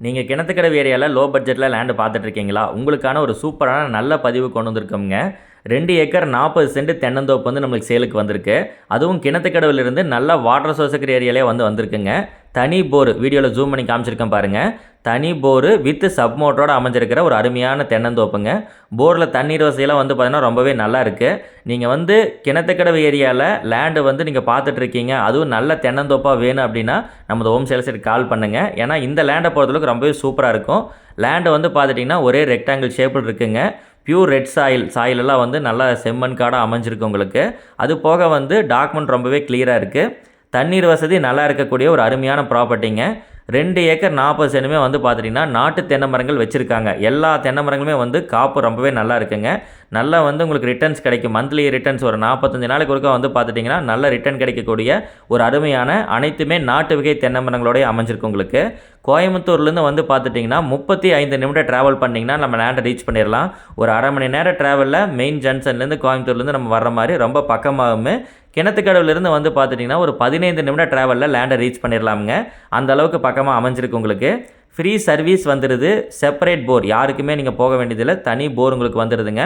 நீங்கள் கிணத்துக்கடவு ஏரியாவில் லோ பட்ஜெட்டில் லேண்டு பார்த்துட்ருக்கீங்களா? உங்களுக்கான ஒரு சூப்பரான நல்ல பதிவு கொண்டு வந்திருக்கோங்க. 2 ஏக்கர் 40 சென்ட் தென்னந்தோப்பு வந்து நம்மளுக்கு சேலுக்கு வந்திருக்கு. அதுவும் கிணத்துக்கடவுலேருந்து நல்ல வாட்டர் சோர்ஸ் இருக்கிற ஏரியாலே வந்திருக்குங்க. தனி போர் வீடியோவில் ஜூம் பண்ணி காமிச்சிருக்கேன் பாருங்கள். தனி போரு வித் சப் மோட்டரோட அமைஞ்சிருக்கிற ஒரு அருமையான தென்னந்தோப்புங்க. போரில் தண்ணீர் வசதியெல்லாம் பார்த்தீங்கன்னா ரொம்பவே நல்லா இருக்குது. நீங்கள் கிணத்துக்கடவு ஏரியாவில் லேண்டு நீங்கள் பார்த்துட்ருக்கீங்க, அதுவும் நல்ல தென்னந்தோப்பாக வேணும் அப்படின்னா நமது ஹோம் சேல்ஸுக்கு கால் பண்ணுங்கள். ஏன்னா இந்த லேண்டை பொறுத்தளவுக்கு ரொம்பவே சூப்பராக இருக்கும். லேண்டு பார்த்துட்டிங்கன்னா ஒரே ரெக்டாங்கிள் ஷேப்பில் இருக்குங்க. பியூர் ரெட் சாயிலெல்லாம் நல்லா செம்மண் காடாக அமைஞ்சிருக்கு உங்களுக்கு. அது போக டாக்குமெண்ட் ரொம்பவே கிளியராக இருக்குது. தண்ணீர் வசதி நல்லா இருக்கக்கூடிய ஒரு அருமையான ப்ராப்பர்ட்டிங்க. 2 ஏக்கர் 40 சென்ட்டுமே பார்த்துட்டிங்கன்னா நாட்டு தென்னை மரங்கள் வச்சுருக்காங்க. எல்லா தென்னை மரங்களுமே காப்பு ரொம்பவே நல்லா இருக்குங்க. நல்லா உங்களுக்கு ரிட்டர்ன்ஸ் கிடைக்கும். மந்த்லி ரிட்டர்ன்ஸ் ஒரு 45 நாளைக்கு ஒருக்கா பார்த்துட்டிங்கன்னா நல்ல ரிட்டர்ன் கிடைக்கக்கூடிய ஒரு அருமையான அனைத்துமே நாட்டு வகை தென்னை மரங்களோடய அமைஞ்சிருக்கு உங்களுக்கு. கோயம்புத்தூர்லேருந்து பார்த்துட்டிங்கன்னா 35 நிமிடம் ட்ராவல் பண்ணிங்கன்னா நம்ம லேண்டை ரீச் பண்ணிடலாம். ஒரு அரை மணி நேரம் ட்ராவலில் மெயின் ஜங்ஷன்லேருந்து கோயம்புத்தூர்லேருந்து நம்ம வர்ற மாதிரி ரொம்ப பக்கமாகவும், கிணத்துக்கடவுலேருந்து பார்த்துட்டிங்கன்னா ஒரு 15 நிமிடம் ட்ராவலில் லேண்டை ரீச் பண்ணிடலாமுங்க. அந்த அளவுக்கு பக்கமாக அமைஞ்சிருக்கு உங்களுக்கு. ஃப்ரீ சர்வீஸ் வந்துடுது. செப்பரேட் போர் யாருக்குமே நீங்கள் போக வேண்டியதில்லை. தனி போர் உங்களுக்கு வந்துடுதுங்க.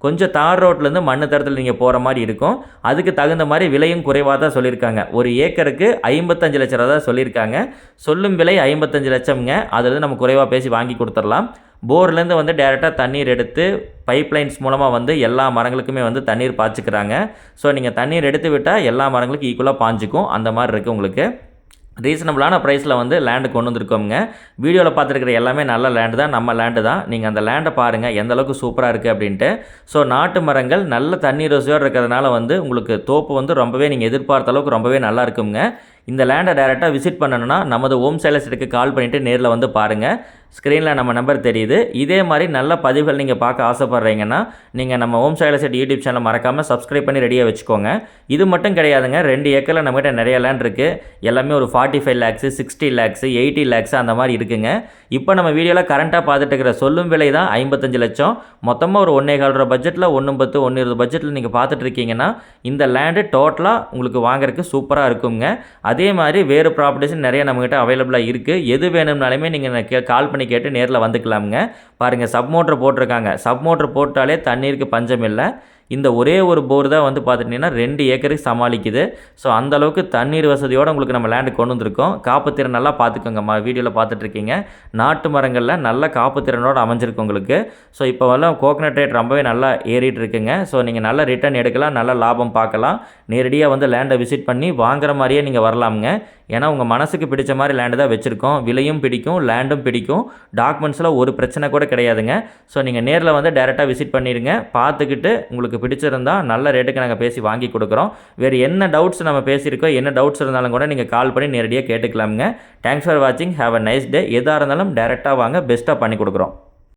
கொஞ்சம் தார் ரோட்லேருந்து மண்ணு தரத்தில் நீங்கள் போகிற மாதிரி இருக்கும். அதுக்கு தகுந்த மாதிரி விலையும் குறைவாக தான் சொல்லியிருக்காங்க. ஒரு ஏக்கருக்கு 55 லட்ச ரூபா தான் சொல்லியிருக்காங்க. சொல்லும் விலை 55 லட்சம்ங்க. அதில் நம்ம குறைவாக பேசி வாங்கி கொடுத்துடலாம். போர்லேருந்து டேரெக்டாக தண்ணீர் எடுத்து பைப்லைன்ஸ் மூலமாக எல்லா மரங்களுக்குமே தண்ணீர் பாய்ச்சிக்கிறாங்க. ஸோ நீங்கள் தண்ணீர் எடுத்து விட்டால் எல்லா மரங்களுக்கும் ஈக்குவலாக பாய்ஞ்சிக்கும். அந்த மாதிரி இருக்குது உங்களுக்கு. ரீசனபிளான ப்ரைஸில் லேண்டு கொண்டு வந்திருக்கோங்க. வீடியோவில் பார்த்துருக்கிற எல்லாமே நல்ல லேண்டு தான், நம்ம லேண்டு தான். நீங்கள் அந்த லேண்டை பாருங்கள் எந்த அளவுக்கு சூப்பராக இருக்குது அப்படின்ட்டு. ஸோ நாட்டு மரங்கள் நல்ல தண்ணீர் வசதியோடு இருக்கிறதுனால உங்களுக்கு தோப்பு ரொம்பவே நீங்கள் எதிர்பார்த்த அளவுக்கு ரொம்பவே நல்லா இருக்குங்க. இந்த லேண்டை டேரெக்டாக விசிட் பண்ணணுன்னா நமது ஹோம் சேல்ஸுக்கு கால் பண்ணிவிட்டு நேரில் பாருங்கள். ஸ்க்ரீனில் நம்ம நம்பர் தெரியுது. இதே மாதிரி நல்ல பதிவுகள் நீங்கள் பார்க்க ஆசைப்பட்றீங்கன்னா நீங்கள் நம்ம ஹோம் சேல்ஸ் யூடியூப் சேனல் மறக்காமல் சப்ஸ்கிரைப் பண்ணி ரெடியாக வச்சுக்கோங்க. இது மட்டும் கிடையாதுங்க. 2 ஏக்கரில் நம்மகிட்ட நிறைய லேண்ட் இருக்குது. எல்லாமே ஒரு 45 லேக்ஸு 60 லேக்ஸு 80 லேக்ஸு அந்த மாதிரி இருக்குங்க. இப்போ நம்ம வீடியோவில் கரண்ட்டாக பார்த்துட்டு இருக்கிற சொல்லும் விலை தான் 55 லட்சம். மொத்தமாக ஒரு 1.25 ரூபா பட்ஜெட்டில் 1.10 1.20 பட்ஜெட்டில் நீங்கள் பார்த்துட்டு இருக்கீங்கன்னா இந்த லேண்டு டோட்டலாக உங்களுக்கு வாங்குறதுக்கு சூப்பராக இருக்குங்க. அதே மாதிரி வேறு ப்ராப்பர்ட்டிஸும் நிறைய நம்மகிட்ட அவைலபிளாக இருக்குது. எது வேணும்னாலுமே நீங்கள் கால் பண்ணி கேட்டு நேரில் வந்துக்கலாமுங்க. பாருங்கள், சப் மோட்டர் போட்டிருக்காங்க. சப் மோட்டர் போட்டாலே தண்ணீருக்கு பஞ்சம் இல்லை. இந்த ஒரே ஒரு போர் தான் பார்த்துட்டிங்கன்னா 2 ஏக்கருக்கு சமாளிக்குது. ஸோ அந்தளவுக்கு தண்ணீர் வசதியோடு உங்களுக்கு நம்ம லேண்டு கொண்டு வந்திருக்கோம். காப்புத்திறன் நல்லா பார்த்துக்கோங்கம்மா. வீடியோவில் பார்த்துட்ருக்கீங்க. நாட்டு மரங்களில் நல்ல காப்புத்திறனோடு அமைஞ்சிருக்கு உங்களுக்கு. ஸோ இப்போ கோகனட் ரேட் ரொம்பவே நல்லா ஏறிட்டு இருக்குங்க. ஸோ நீங்கள் நல்ல ரிட்டர்ன் எடுக்கலாம், நல்ல லாபம் பார்க்கலாம். நேரடியாக லேண்டை விசிட் பண்ணி வாங்குற மாதிரியே நீங்கள் வரலாமுங்க. ஏன்னா உங்கள் மனசுக்கு பிடிச்ச மாதிரி லேண்டு தான் வச்சுருக்கோம். விலையும் பிடிக்கும், லேண்டும் பிடிக்கும். டாக்குமெண்ட்ஸில் ஒரு பிரச்சனை கூட கிடையாதுங்க. ஸோ நீங்கள் நேரில் டேரெக்டாக விசிட் பண்ணிடுங்க. பார்த்துக்கிட்டு உங்களுக்கு பிடிச்சிருந்தா நல்ல ரேட்டுக்கு நாங்கள் பேசி வாங்கி கொடுக்குறோம். வேறு என்ன டவுட்ஸ் நம்ம பேசியிருக்கோம், என்ன டவுட்ஸ் இருந்தாலும் கூட நீங்கள் கால் பண்ணி நேரடியாக கேட்டுக்கலாமுங்க. தேங்க்ஸ் ஃபார் வாட்சிங். Have a nice day. எதாக இருந்தாலும் டேரெக்டாக வாங்க, பெஸ்ட்டாக பண்ணி கொடுக்குறோம்.